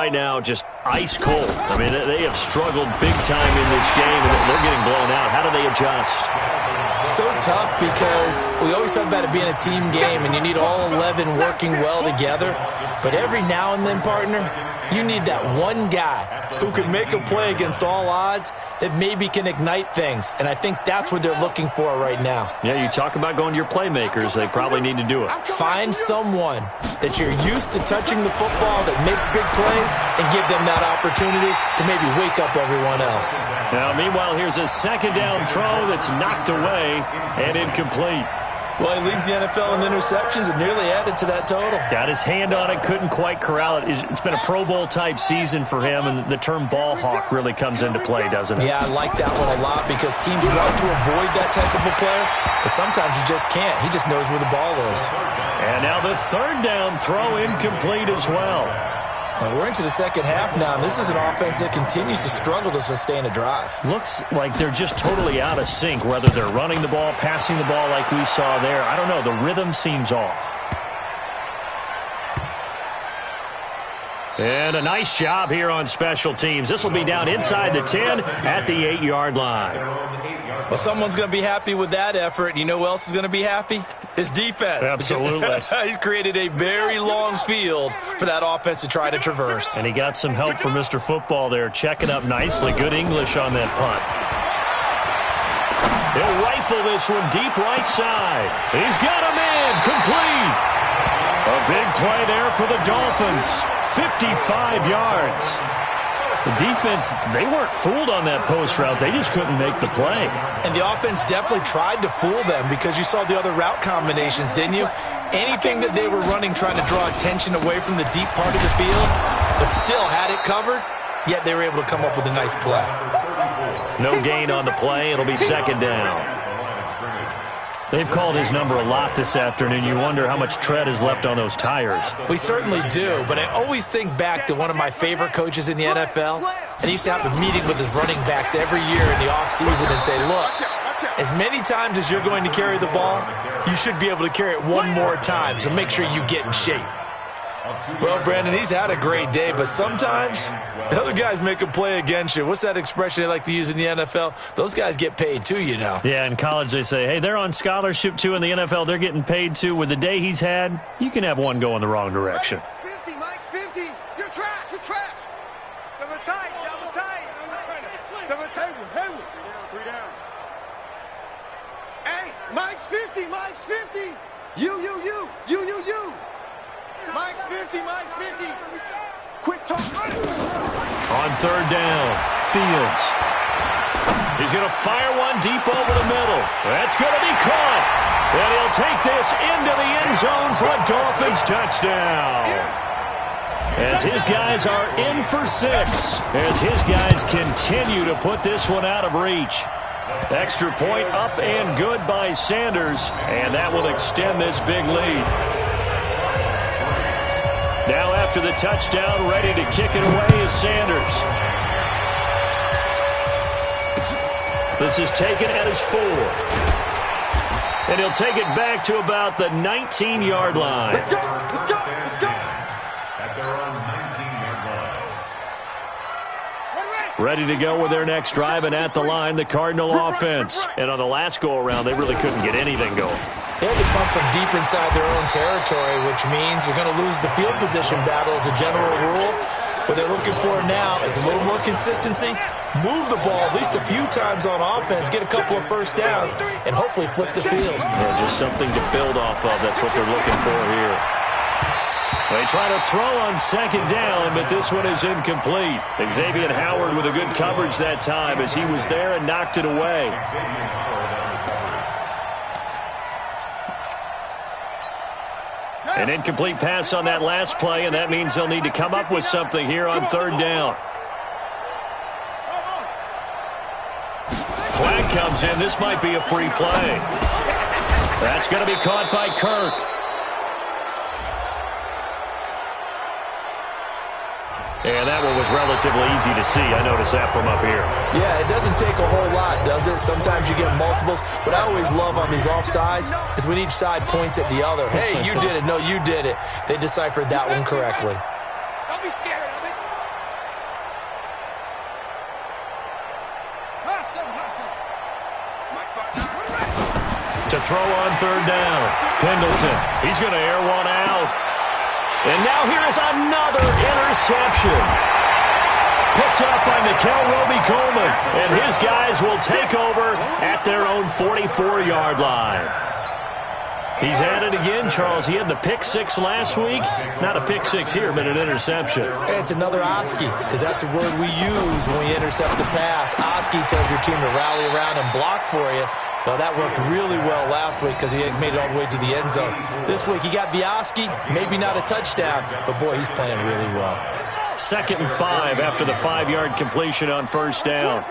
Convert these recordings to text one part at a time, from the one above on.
right now just ice cold. I mean, they have struggled big time in this game, and they're getting blown out. How do they adjust? So tough because we always talk about it being a team game, and you need all 11 working well together. But every now and then, partner, you need that one guy who can make a play against all odds that maybe can ignite things. And I think that's what they're looking for right now. Yeah, you talk about going to your playmakers. They probably need to do it. Find someone that you're used to touching the football that makes big plays and give them that opportunity to maybe wake up everyone else. Now, meanwhile, here's a second down throw that's knocked away and incomplete. Well, he leads the NFL in interceptions and nearly added to that total. Got his hand on it, couldn't quite corral it. It's been a Pro Bowl-type season for him, and the term ball hawk really comes into play, doesn't it? Yeah, I like that one a lot because teams want to avoid that type of a player, but sometimes you just can't. He just knows where the ball is. And now the third down throw incomplete as well. Well, we're into the second half now, and this is an offense that continues to struggle to sustain a drive. Looks like they're just totally out of sync, whether they're running the ball, passing the ball like we saw there. I don't know. The rhythm seems off. And a nice job here on special teams. This will be down inside the 10 at the 8-yard line. Well, someone's going to be happy with that effort. You know who else is going to be happy? His defense. Absolutely. He's created a very long field for that offense to try to traverse. And he got some help from Mr. Football there, checking up nicely. Good English on that punt. He'll rifle this one deep right side. He's got a man complete. A big play there for the Dolphins. 55 yards. The defense, they weren't fooled on that post route. They just couldn't make the play. And the offense definitely tried to fool them because you saw the other route combinations, didn't you? Anything that they were running trying to draw attention away from the deep part of the field, but still had it covered, yet they were able to come up with a nice play. No gain on the play. It'll be second down. They've called his number a lot this afternoon. You wonder how much tread is left on those tires. We certainly do, but I always think back to one of my favorite coaches in the NFL, and he used to have a meeting with his running backs every year in the offseason and say, look, as many times as you're going to carry the ball, you should be able to carry it one more time, so make sure you get in shape. Well, Brandon, he's had a great day, but sometimes the other guys make a play against you. What's that expression they like to use in the NFL? Those guys get paid too, you know. Yeah, in college they say, hey, they're on scholarship too. In the NFL, they're getting paid too. With the day he's had, you can have one go in the wrong direction. Mike's 50, Mike's 50. You're trash, you're trash. Double tight, double tight. Double tight, Hayward. 3 down. Hey, Mike's 50, Mike's 50. You. Mike's 50, Mike's 50. Quick talk. On third down, Fields. He's going to fire one deep over the middle. That's going to be caught. And he'll take this into the end zone for a Dolphins touchdown. As his guys are in for 6. As his guys continue to put this one out of reach. Extra point up and good by Sanders. And that will extend this big lead. Now after the touchdown, ready to kick it away is Sanders. This is taken at his 4. And he'll take it back to about the 19-yard line. Let's go. At their own 19-yard line. Ready to go with their next drive, and at the line, the Cardinal offense. And on the last go-around, they really couldn't get anything going. They had to come from deep inside their own territory, which means you're going to lose the field position battle as a general rule. What they're looking for now is a little more consistency, move the ball at least a few times on offense, get a couple of first downs, and hopefully flip the field. Yeah, just something to build off of. That's what they're looking for here. They try to throw on second down, but this one is incomplete. Xavier Howard with a good coverage that time as he was there and knocked it away. An incomplete pass on that last play, and that means they'll need to come up with something here on third down. Flag comes in. This might be a free play. That's going to be caught by Kirk. And that one was relatively easy to see. I noticed that from up here. Yeah, it doesn't take a whole lot, does it? Sometimes you get multiples. What I always love on these offsides is when each side points at the other. Hey, you did it. No, you did it. They deciphered that one correctly. Don't be scared of it. To throw on third down. Pendleton. He's going to air one out. And now here is another interception. Picked up by Mikel Roby-Coleman. And his guys will take over at their own 44-yard line. He's at it again, Charles. He had the pick six last week. Not a pick six here, but an interception. It's another Oski, because that's the word we use when we intercept the pass. Oski tells your team to rally around and block for you. Well, that worked really well last week because he made it all the way to the end zone. This week he got Oski, maybe not a touchdown, but boy, he's playing really well. 2nd and 5 after the 5-yard completion on first down.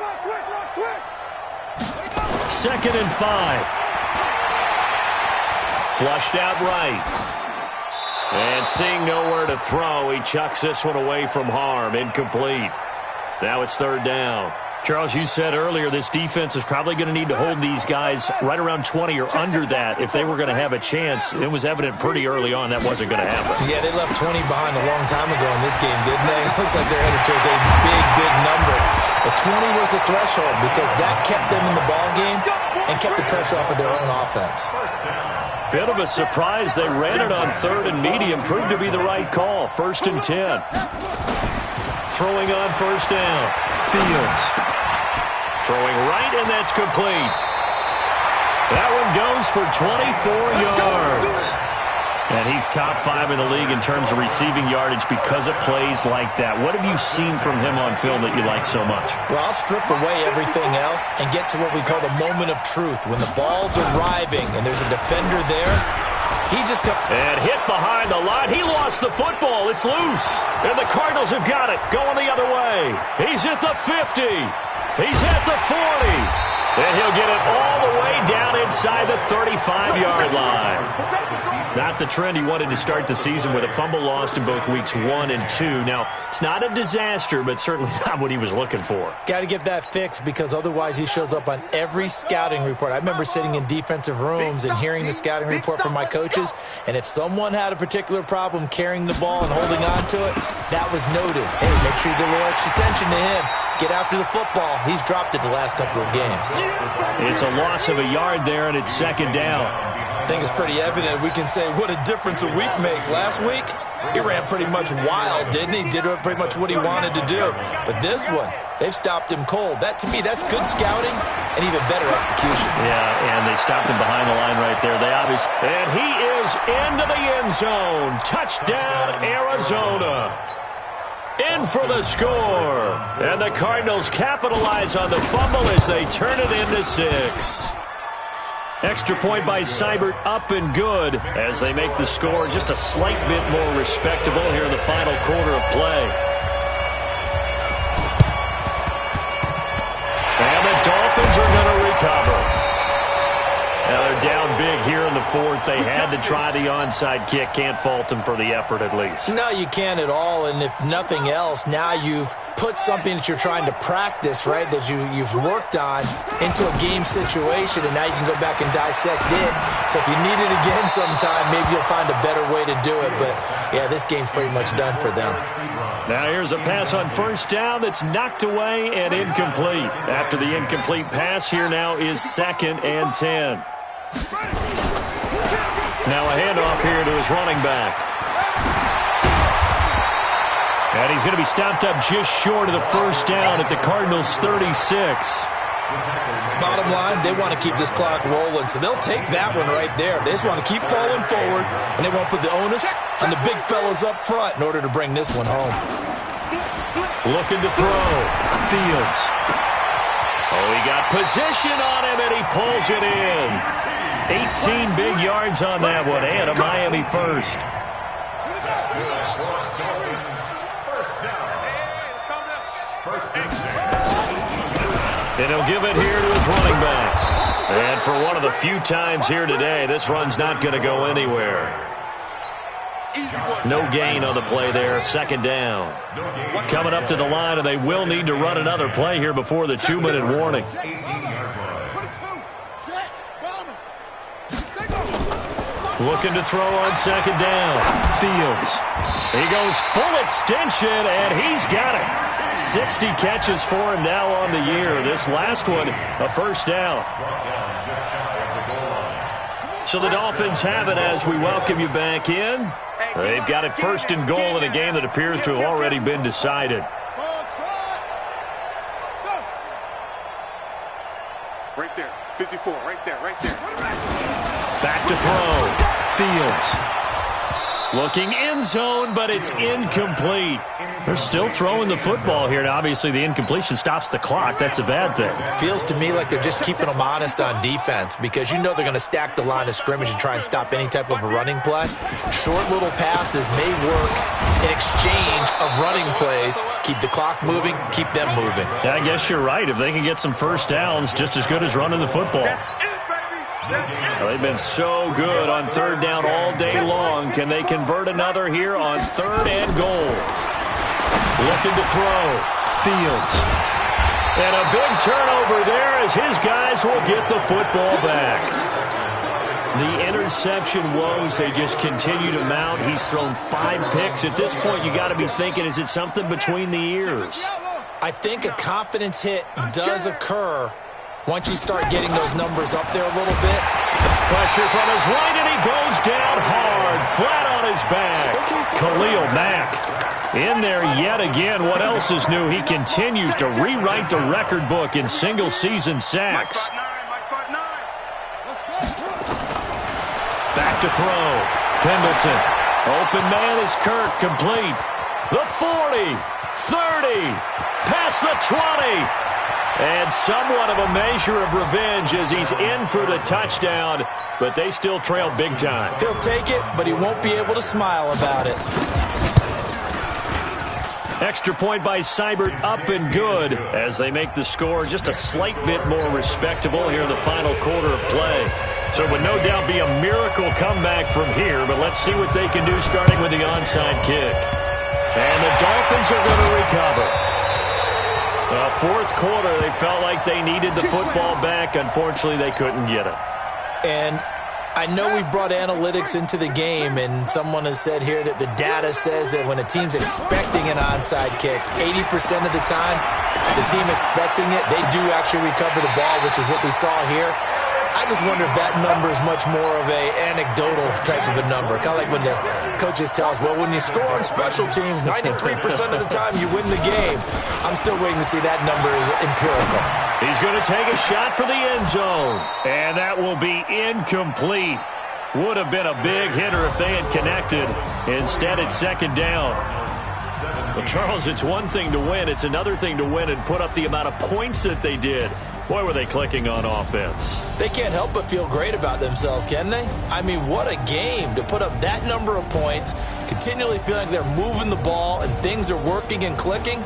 2nd and 5. Flushed out right. And seeing nowhere to throw, he chucks this one away from harm. Incomplete. Now it's 3rd down. Charles, you said earlier this defense is probably going to need to hold these guys right around 20 or under that if they were going to have a chance. It was evident pretty early on that wasn't going to happen. Yeah, they left 20 behind a long time ago in this game, didn't they? It looks like they're headed towards a big, big number. But 20 was the threshold because that kept them in the ball game and kept the pressure off of their own offense. Bit of a surprise. They ran it on 3rd and medium. Proved to be the right call. 1st and 10. Throwing on first down. Fields. Throwing right, and that's complete. That one goes for 24 yards. And he's top 5 in the league in terms of receiving yardage because of plays like that. What have you seen from him on film that you like so much? Well, I'll strip away everything else and get to what we call the moment of truth. When the ball's arriving and there's a defender there, he just comes. And hit behind the line. He lost the football. It's loose. And the Cardinals have got it. Going the other way. He's at the 50. He's at the 40. And he'll get it all the way down inside the 35-yard line. Not the trend he wanted to start the season with a fumble lost in both weeks 1 and 2. Now, it's not a disaster, but certainly not what he was looking for. Got to get that fixed because otherwise he shows up on every scouting report. I remember sitting in defensive rooms and hearing the scouting report from my coaches, and if someone had a particular problem carrying the ball and holding on to it, that was noted. Hey, make sure you give a little extra attention to him. Get after the football. He's dropped it the last couple of games. It's a loss of a yard there, and it's 2nd down. I think it's pretty evident. We can say what a difference a week makes. Last week, he ran pretty much wild, didn't he? Did pretty much what he wanted to do. But this one, they've stopped him cold. That, to me, that's good scouting and even better execution. Yeah, and they stopped him behind the line right there. They obviously... And he is into the end zone. Touchdown, Arizona. In for the score. And the Cardinals capitalize on the fumble as they turn it into 6. Extra point by Seibert, up and good as they make the score just a slight bit more respectable here in the final quarter of play. And the Dolphins are going to recover. Now they're down big here in the 4th. They had to try the onside kick. Can't fault them for the effort at least. No, you can't at all. And if nothing else, now you've put something that you're trying to practice, right, that you've worked on into a game situation, and now you can go back and dissect it. So if you need it again sometime, maybe you'll find a better way to do it. But, yeah, this game's pretty much done for them. Now here's a pass on first down that's knocked away and incomplete. After the incomplete pass, here now is 2nd and 10. Now a handoff here to his running back. And he's going to be stopped up just short of the first down at the Cardinals' 36. Bottom line, they want to keep this clock rolling, so they'll take that one right there. They just want to keep falling forward, and they won't put the onus on the big fellas up front in order to bring this one home. Looking to throw. Fields. Oh, he got position on him, and he pulls it in. 18 big yards on that one, and a Miami first. And he'll give it here to his running back. And for one of the few times here today, this run's not going to go anywhere. No gain on the play there, 2nd down. Coming up to the line, and they will need to run another play here before the 2-minute warning. Looking to throw on 2nd down. Fields. He goes full extension, and he's got it. 60 catches for him now on the year. This last one, a first down. So the Dolphins have it as we welcome you back in. They've got it first and goal in a game that appears to have already been decided. Right there, 54, right there. Back to throw. Fields. Looking end zone, but it's incomplete. They're still throwing the football here, and obviously the incompletion stops the clock. That's a bad thing. Feels to me like they're just keeping them honest on defense because you know they're going to stack the line of scrimmage and try and stop any type of a running play. Short little passes may work in exchange of running plays. Keep the clock moving, keep them moving. I guess you're right. If they can get some first downs, just as good as running the football. Well, they've been so good on third down all day long. Can they convert another here on third and goal? Looking to throw. Fields. And a big turnover there as his guys will get the football back. The interception woes, they just continue to mount. He's thrown 5 picks. At this point, you got to be thinking, is it something between the ears? I think a confidence hit does occur once you start getting those numbers up there a little bit. Pressure from his right, and he goes down hard, flat on his back. Khalil Mack in there yet again. What else is new? He continues to rewrite the record book in single-season sacks. Back to throw. Pendleton. Open man is Kirk, complete. The 40, 30, past the 20. And somewhat of a measure of revenge as he's in for the touchdown, but they still trail big time. He'll take it, but he won't be able to smile about it. Extra point by Seibert, up and good as they make the score just a slight bit more respectable here in the final quarter of play. So it would no doubt be a miracle comeback from here, but let's see what they can do starting with the onside kick. And the Dolphins are going to recover. Fourth quarter, they felt like they needed the football back. Unfortunately, they couldn't get it. And I know we brought analytics into the game, and someone has said here that the data says that when a team's expecting an onside kick, 80% of the time, the team expecting it, they do actually recover the ball, which is what we saw here. I just wonder if that number is much more of a anecdotal type of a number. Kind of like when the coaches tell us, well, when you score on special teams, 93% of the time you win the game. I'm still waiting to see that number is empirical. He's going to take a shot for the end zone. And that will be incomplete. Would have been a big hitter if they had connected. Instead, it's second down. Well, Charles, it's one thing to win. It's another thing to win and put up the amount of points that they did. Boy, were they clicking on offense. They can't help but feel great about themselves, can they? I mean, what a game to put up that number of points, continually feeling like they're moving the ball and things are working and clicking.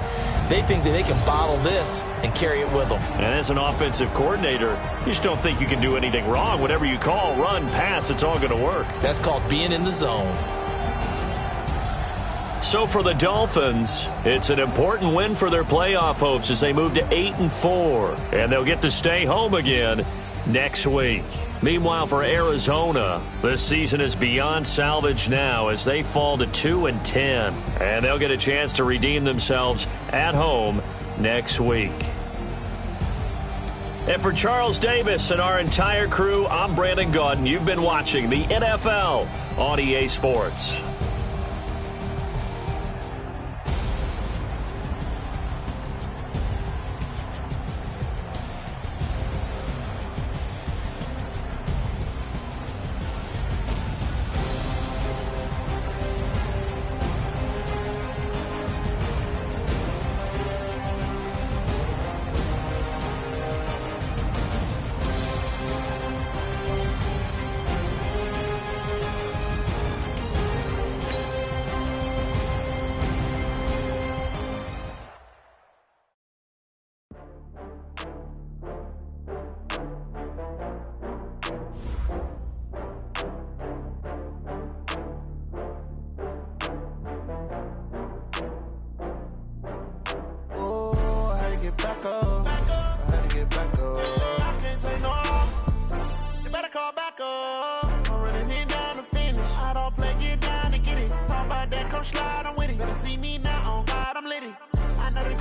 They think that they can bottle this and carry it with them. And as an offensive coordinator, you just don't think you can do anything wrong. Whatever you call, run, pass, it's all going to work. That's called being in the zone. So for the Dolphins, it's an important win for their playoff hopes as they move to 8-4, and they'll get to stay home again next week. Meanwhile, for Arizona, this season is beyond salvage now as they fall to 2-10, and they'll get a chance to redeem themselves at home next week. And for Charles Davis and our entire crew, I'm Brandon Gaudin. You've been watching the NFL on EA Sports.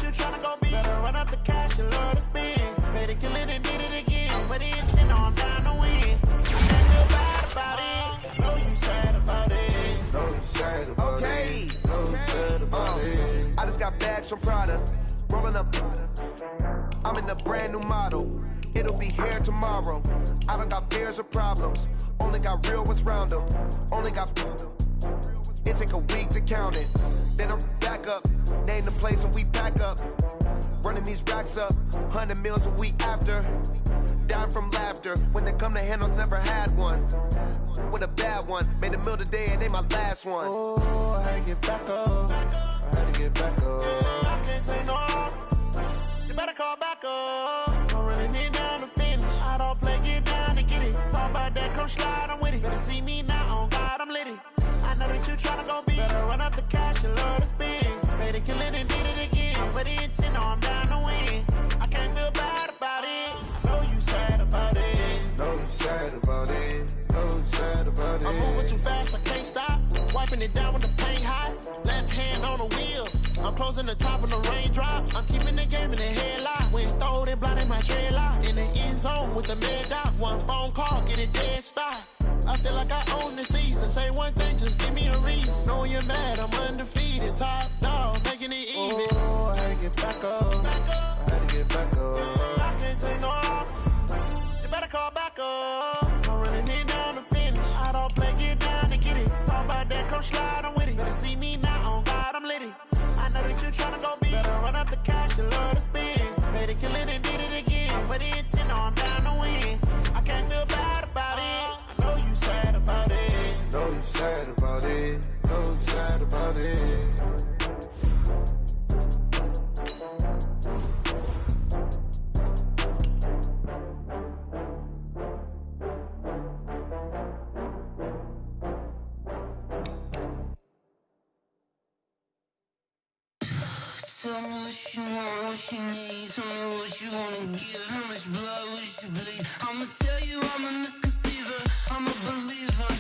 Tryna go big, better run up the cash, you love to spend. Better kill it and did it again. But the intent, no, I'm down to win. I feel bad about it. Know you sad about it. Know you sad about it. Know you sad about it. I just got bags from Prada, rolling up. I'm in a brand new model. It'll be here tomorrow. I don't got fears or problems. Only got real ones round them. Only got. It take a week to count it. Then I'm back up. Name the place and we pack up. Running these racks up. 100 meals a week after. Down from laughter. When they come to handles, never had one. With a bad one. Made a meal today and they my last one. Oh, I had to get back up. I had to get back up. I can't take no off. You better call back up. I'm running it down to finish. I don't play, get down and get it. Talk about that, come slide, I'm with it. Better see me now, on God, I'm lit it. I know that you tryna go big. Better run up the cash, you love to spend. Better kill it and did it again. I'm with the intent, no, I'm down to win. I can't feel bad about it. Know you sad about it. Know you sad about it. Know you sad about it. I'm moving too fast, I can't stop. Wiping it down with the paint hot. Left hand on the wheel. I'm closing the top of the raindrop. I'm keeping the game in the headlock. When throw it, blinding my dreadlock. In the end zone with the mid dot. One phone call, get it dead stop. I feel like I own the season. Say one thing, just give me a reason. Knowing you're mad, I'm undefeated. Top dog, making it even. Oh, I had to get back up. I had to get back up. I can't take no off. You better call back up. I'm running it down to finish. I don't play, get down to get it. Talk about that, come slide, I'm with it. Better see me now, on God, I'm lit it. I know that you tryna go big. Better run up the cash, you love to spend. Better kill it and did it again. But the intent, no, I'm down to win. I can't feel bad about it. I know you sad about it. Know you sad about it. Know you sad about it. Tell me what you want, what you need. Tell me what you wanna give. How much blood would you bleed? I'ma tell you I'm a misconceiver. I'm a believer.